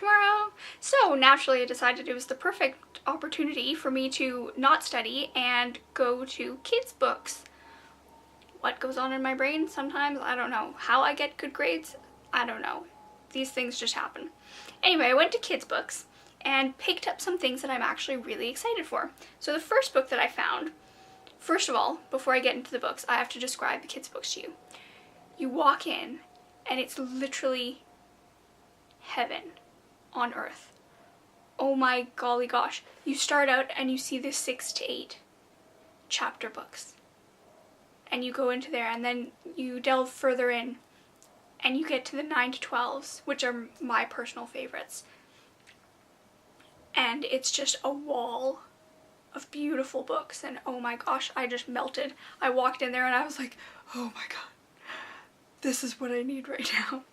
tomorrow. So naturally I decided it was the perfect opportunity for me to not study and go to kids books. What goes on in my brain sometimes, I don't know. How I get good grades, I don't know. These things just happen. Anyway, I went to kids books and picked up some things that I'm actually really excited for. So the first book that I found, first of all, before I get into the books, I have to describe the kids books to you. You walk in and it's literally heaven on earth. Oh my golly gosh. You start out and you see the 6 to 8 chapter books. And you go into there and then you delve further in and you get to the 9 to 12s, which are my personal favorites. And it's just a wall of beautiful books, and oh my gosh, I just melted. I walked in there and I was like, oh my god, this is what I need right now.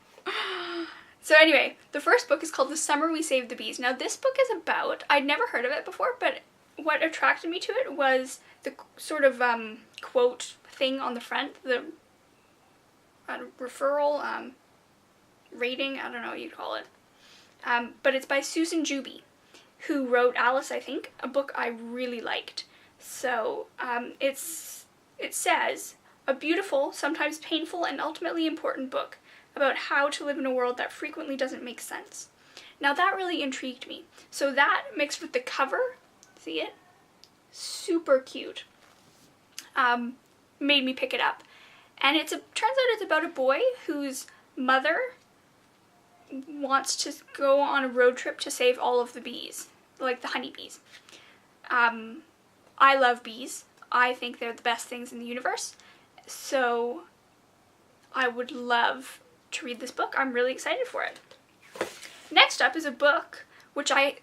So anyway, the first book is called The Summer We Saved the Bees. Now this book is about, I'd never heard of it before, but what attracted me to it was the sort of quote thing on the front, the referral, rating, I don't know what you'd call it. But it's by Susan Juby, who wrote Alice, I think, a book I really liked. So it says, a beautiful, sometimes painful, and ultimately important book about how to live in a world that frequently doesn't make sense. Now that really intrigued me. So that mixed with the cover, see it? Super cute. Made me pick it up. And turns out it's about a boy whose mother wants to go on a road trip to save all of the bees, like the honeybees. I love bees. I think they're the best things in the universe. So I would love to read this book. I'm really excited for it. Next up is a book which I,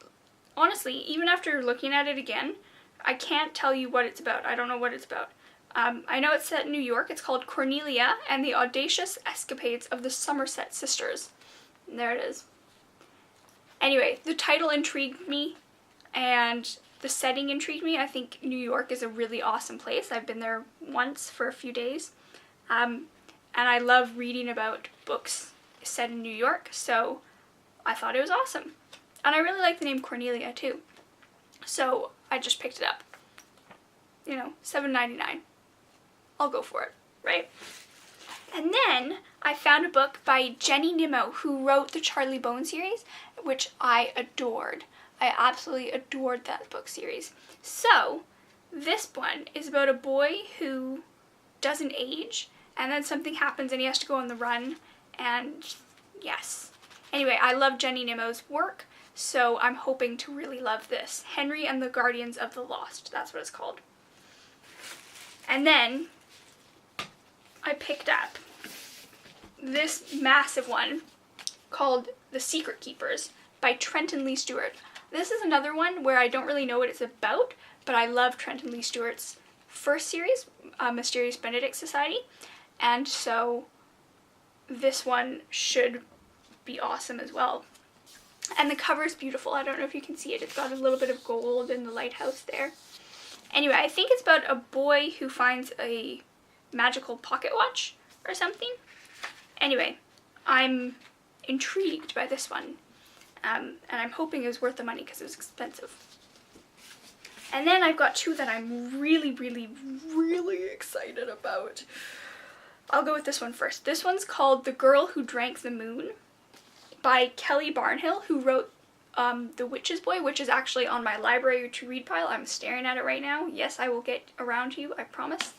honestly, even after looking at it again, I can't tell you what it's about. I don't know what it's about. I know it's set in New York. It's called Cornelia and the Audacious Escapades of the Somerset Sisters. And there it is. Anyway, the title intrigued me and the setting intrigued me. I think New York is a really awesome place. I've been there once for a few days. And I love reading about books set in New York, so I thought it was awesome. And I really like the name Cornelia too. So I just picked it up. You know, $7.99. I'll go for it, right? And then I found a book by Jenny Nimmo, who wrote the Charlie Bone series, which I adored. I absolutely adored that book series. So this one is about a boy who doesn't age, and then something happens and he has to go on the run, and yes. Anyway, I love Jenny Nimmo's work, so I'm hoping to really love this. Henry and the Guardians of the Lost, that's what it's called. And then I picked up this massive one called The Secret Keepers by Trenton Lee Stewart. This is another one where I don't really know what it's about, but I love Trenton Lee Stewart's first series, Mysterious Benedict Society, and so this one should be awesome as well. And the cover is beautiful. I don't know if you can see it. It's got a little bit of gold in the lighthouse there. Anyway, I think it's about a boy who finds a magical pocket watch or something. Anyway, I'm intrigued by this one, and I'm hoping it was worth the money because it was expensive. And then I've got two that I'm really, really, really excited about. I'll go with this one first. This one's called The Girl Who Drank the Moon by Kelly Barnhill, who wrote The Witch's Boy, which is actually on my library to read pile. I'm staring at it right now. Yes, I will get around to you, I promise.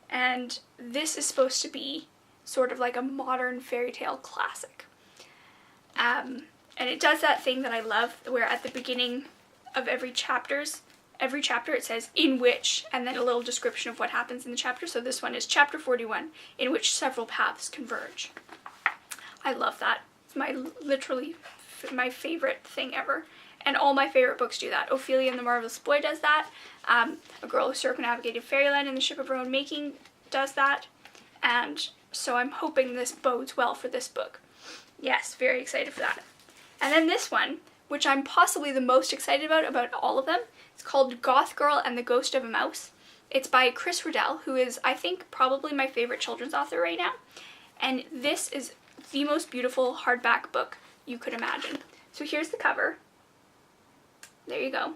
And this is supposed to be sort of like a modern fairy tale classic. And it does that thing that I love, where at the beginning of every chapter it says, in which, and then a little description of what happens in the chapter. So this one is chapter 41, in which several paths converge. I love that. It's literally my favorite thing ever. And all my favorite books do that. Ophelia and the Marvelous Boy does that. A Girl Who Circumnavigated Fairyland in the Ship of Her Own Making does that. And so I'm hoping this bodes well for this book. Yes, very excited for that. And then this one, which I'm possibly the most excited about all of them, it's called Goth Girl and the Ghost of a Mouse. It's by Chris Riddell, who is, I think, probably my favorite children's author right now. And this is the most beautiful hardback book you could imagine. So here's the cover. There you go.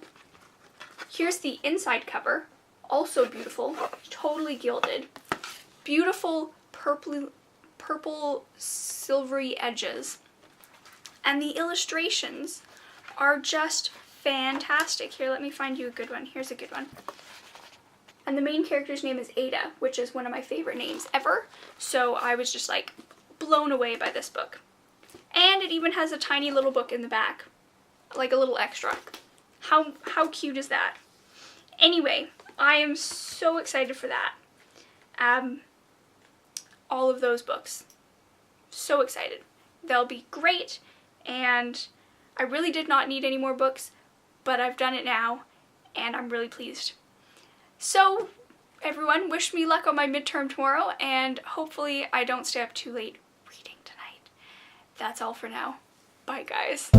Here's the inside cover. Also beautiful, totally gilded. Beautiful purple silvery edges. And the illustrations are just fantastic. Here, let me find you a good one. Here's a good one. And the main character's name is Ada, which is one of my favorite names ever. So I was just like blown away by this book. And it even has a tiny little book in the back, like a little extra. How cute is that? Anyway, I am so excited for that. All of those books. So excited. They'll be great, and I really did not need any more books, but I've done it now, and I'm really pleased. So, everyone, wish me luck on my midterm tomorrow, and hopefully I don't stay up too late reading tonight. That's all for now. Bye, guys.